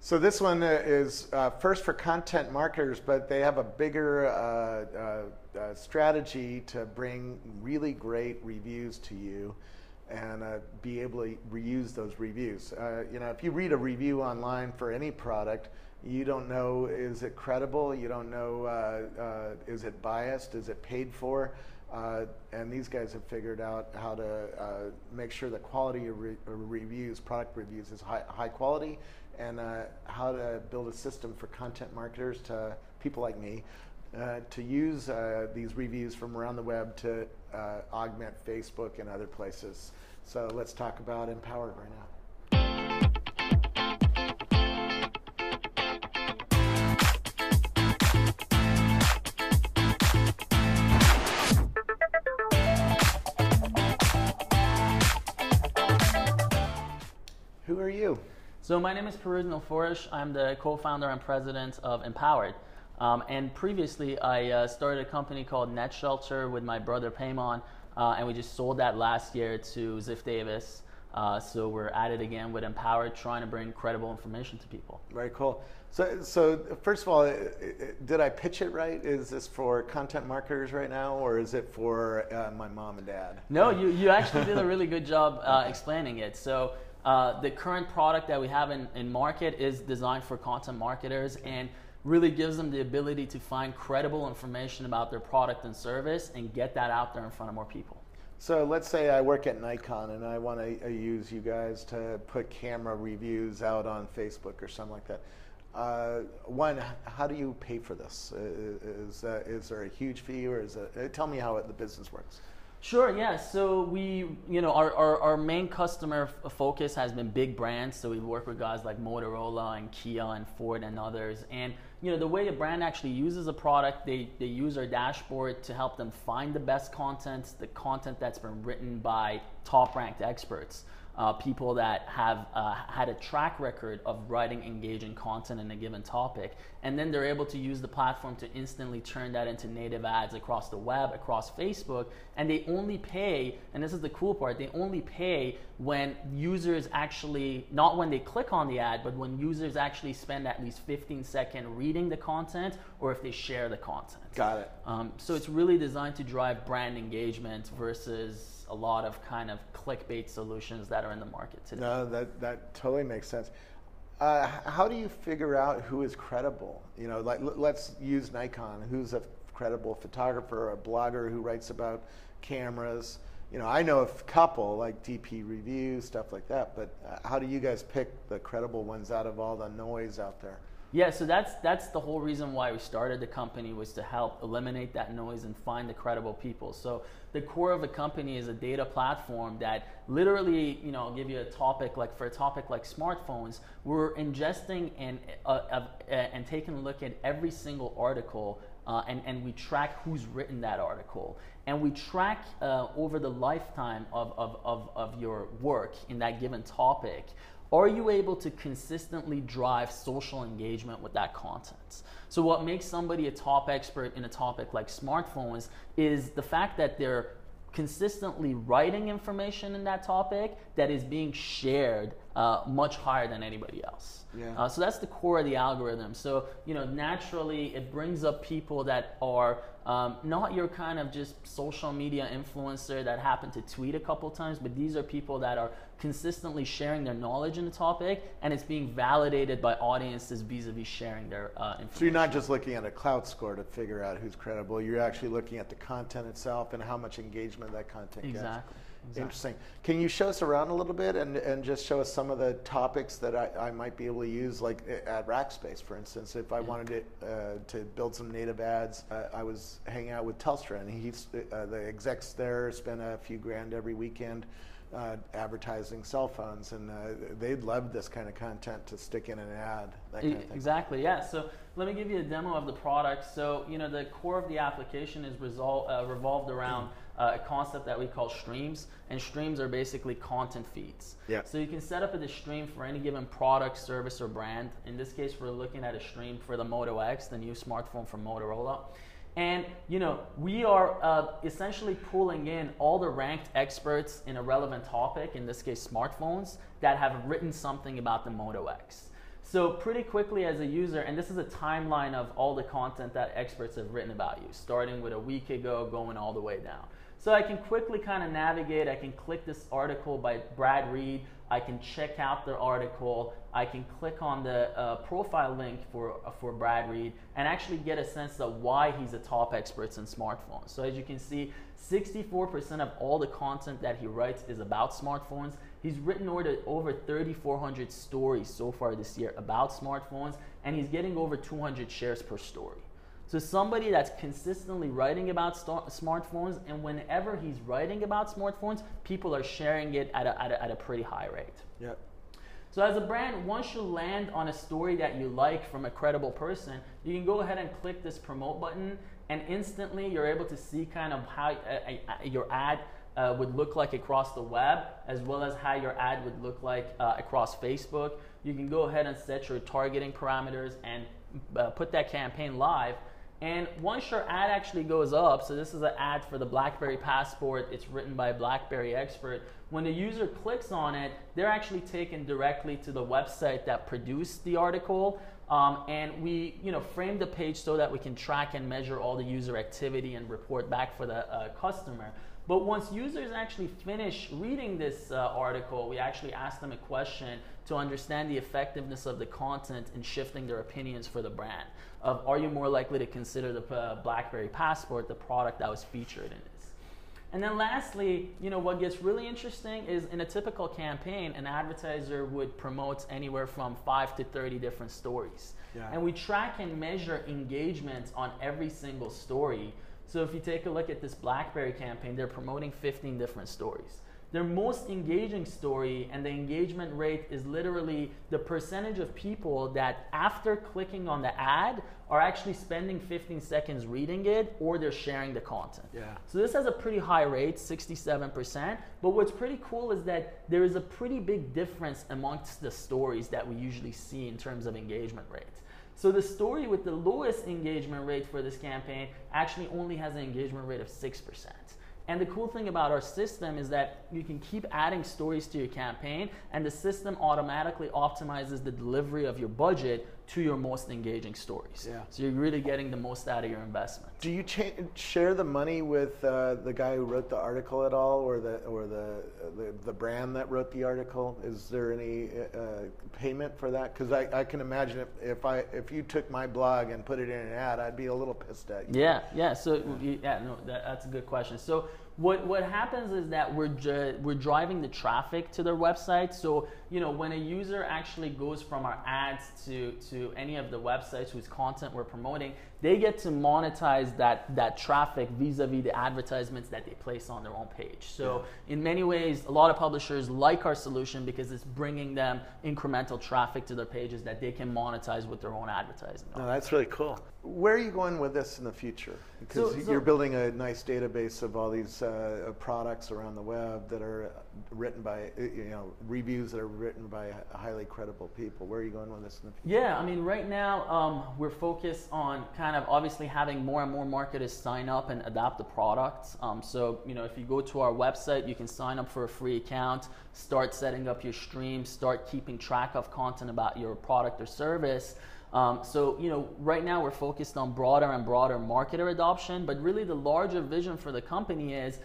So this one is first for content marketers, but they have a bigger strategy to bring really great reviews to you and be able to reuse those reviews. If you read a review online for any product, you don't know, is it credible? You don't know, is it biased? Is it paid for? And these guys have figured out how to make sure the quality of reviews, product reviews, is high quality, and how to build a system for content marketers, to people like me, to use these reviews from around the web to augment Facebook and other places. So let's talk about inPowered right now. Who are you? So my name is Peruz Nilforish. I'm the co-founder and president of inPowered. And previously, I started a company called Net Shelter with my brother Payman, and we just sold that last year to Ziff Davis. So we're at it again with inPowered, trying to bring credible information to people. Very cool. So first of all, did I pitch it right? Is this for content marketers right now, or is it for my mom and dad? No, you actually did a really good job explaining it. So the current product that we have in market is designed for content marketers and really gives them the ability to find credible information about their product and service and get that out there in front of more people. So let's say I work at Nikon and I want to use you guys to put camera reviews out on Facebook or something like that. One, how do you pay for this? Is there a huge fee, or is it? Tell me how the business works. Sure, yeah. So our main customer focus has been big brands. So we work with guys like Motorola and Kia and Ford and others. And the way a brand actually uses a product, they use our dashboard to help them find the best content, the content that's been written by top-ranked experts. People that have had a track record of writing engaging content in a given topic, and then they're able to use the platform to instantly turn that into native ads across the web, across Facebook, and they only pay, and this is the cool part, they only pay when users actually, not when they click on the ad, but when users actually spend at least 15 seconds reading the content, or if they share the content. Got it. So it's really designed to drive brand engagement versus a lot of kind of clickbait solutions that are in the market today. No, that totally makes sense. How do you figure out who is credible? Like let's use Nikon. Who's a credible photographer, a blogger who writes about cameras? I know a couple like DP Review, stuff like that. But how do you guys pick the credible ones out of all the noise out there? Yeah, so that's the whole reason why we started the company, was to help eliminate that noise and find the credible people. So the core of the company is a data platform that literally, I'll give you a topic, like for a topic like smartphones, we're ingesting and taking a look at every single article, and we track who's written that article. And we track over the lifetime of your work in that given topic. Are you able to consistently drive social engagement with that content? So what makes somebody a top expert in a topic like smartphones is the fact that they're consistently writing information in that topic that is being shared much higher than anybody else. Yeah. So that's the core of the algorithm. So naturally it brings up people that are not your kind of just social media influencer that happen to tweet a couple times, but these are people that are consistently sharing their knowledge in the topic, and it's being validated by audiences vis-a-vis sharing their information. So you're not just looking at a clout score to figure out who's credible. You're actually looking at the content itself and how much engagement that content gets. Exactly. Interesting. Can you show us around a little bit and just show us some of the topics that I might be able to use, like at Rackspace, for instance? If I wanted to build some native ads, I was hanging out with Telstra, and the execs there spend a few grand every weekend advertising cell phones, and they'd love this kind of content to stick in an ad, that kind of thing. Exactly, yeah. So let me give you a demo of the product. So the core of the application is revolved around a concept that we call streams, and streams are basically content feeds. Yeah. So you can set up a stream for any given product, service, or brand. In this case, we're looking at a stream for the Moto X, the new smartphone from Motorola. And we are essentially pulling in all the ranked experts in a relevant topic, in this case smartphones, that have written something about the Moto X. So pretty quickly as a user, and this is a timeline of all the content that experts have written about you, starting with a week ago, going all the way down. So I can quickly kind of navigate. I can click this article by Brad Reed. I can check out the article. I can click on the profile link for Brad Reed and actually get a sense of why he's a top expert in smartphones. So as you can see, 64% of all the content that he writes is about smartphones. He's written over 3,400 stories so far this year about smartphones, and he's getting over 200 shares per story. So somebody that's consistently writing about smartphones, and whenever he's writing about smartphones, people are sharing it at a pretty high rate. Yep. So as a brand, once you land on a story that you like from a credible person, you can go ahead and click this promote button, and instantly you're able to see kind of how your ad would look like across the web, as well as how your ad would look like across Facebook. You can go ahead and set your targeting parameters and put that campaign live. And once your ad actually goes up, so this is an ad for the BlackBerry Passport, it's written by a BlackBerry expert. When the user clicks on it, they're actually taken directly to the website that produced the article. And we frame the page so that we can track and measure all the user activity and report back for the customer. But once users actually finish reading this article, we actually ask them a question to understand the effectiveness of the content in shifting their opinions for the brand. Are you more likely to consider the BlackBerry Passport the product that was featured in this? And then lastly, what gets really interesting is in a typical campaign, an advertiser would promote anywhere from 5 to 30 different stories. Yeah. And we track and measure engagement on every single story. So if you take a look at this BlackBerry campaign, they're promoting 15 different stories. Their most engaging story, and the engagement rate is literally the percentage of people that after clicking on the ad are actually spending 15 seconds reading it, or they're sharing the content. Yeah. So this has a pretty high rate, 67%, but what's pretty cool is that there is a pretty big difference amongst the stories that we usually see in terms of engagement rate. So the story with the lowest engagement rate for this campaign actually only has an engagement rate of 6%. And the cool thing about our system is that you can keep adding stories to your campaign, and the system automatically optimizes the delivery of your budget to your most engaging stories. Yeah. So you're really getting the most out of your investment. Do you share the money with the guy who wrote the article at all, or the brand that wrote the article? Is there any payment for that? Because I can imagine if you took my blog and put it in an ad, I'd be a little pissed at you. Yeah. So that's a good question. So what happens is that we're driving the traffic to their website. So when a user actually goes from our ads to any of the websites whose content we're promoting, they get to monetize that traffic vis-a-vis the advertisements that they place on their own page. So in many ways, a lot of publishers like our solution because it's bringing them incremental traffic to their pages that they can monetize with their own advertising. No, that's really cool. Where are you going with this in the future? Because you're building a nice database of all these products around the web that are written by, reviews that are written by highly credible people. Where are you going with this in the future? Yeah, I mean, right now we're focused on kind of obviously having more and more marketers sign up and adopt the product. So, if you go to our website, you can sign up for a free account, start setting up your stream, start keeping track of content about your product or service. So, right now we're focused on broader and broader marketer adoption, but really the larger vision for the company is,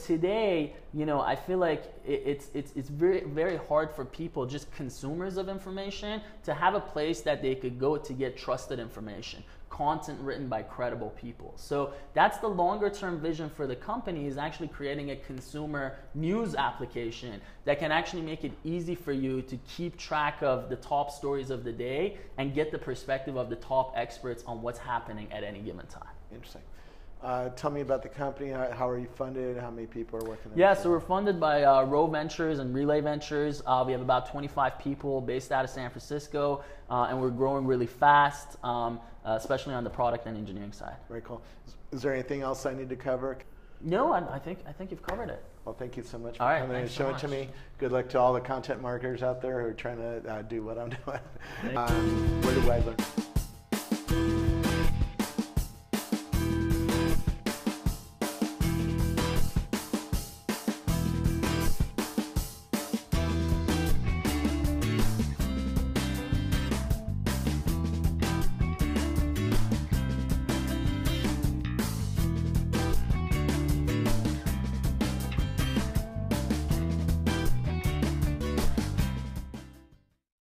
today, I feel like it's very, very hard for people, just consumers of information, to have a place that they could go to get trusted information, content written by credible people. So that's the longer term vision for the company, is actually creating a consumer news application that can actually make it easy for you to keep track of the top stories of the day and get the perspective of the top experts on what's happening at any given time. Interesting. Tell me about the company. How are you funded? How many people are working on it? Yeah, so we're funded by Row Ventures and Relay Ventures. We have about 25 people based out of San Francisco, and we're growing really fast, especially on the product and engineering side. Very cool. Is there anything else I need to cover? No, I think you've covered it. Well, thank you so much for coming and showing it to me. Good luck to all the content marketers out there who are trying to do what I'm doing. Where do I learn?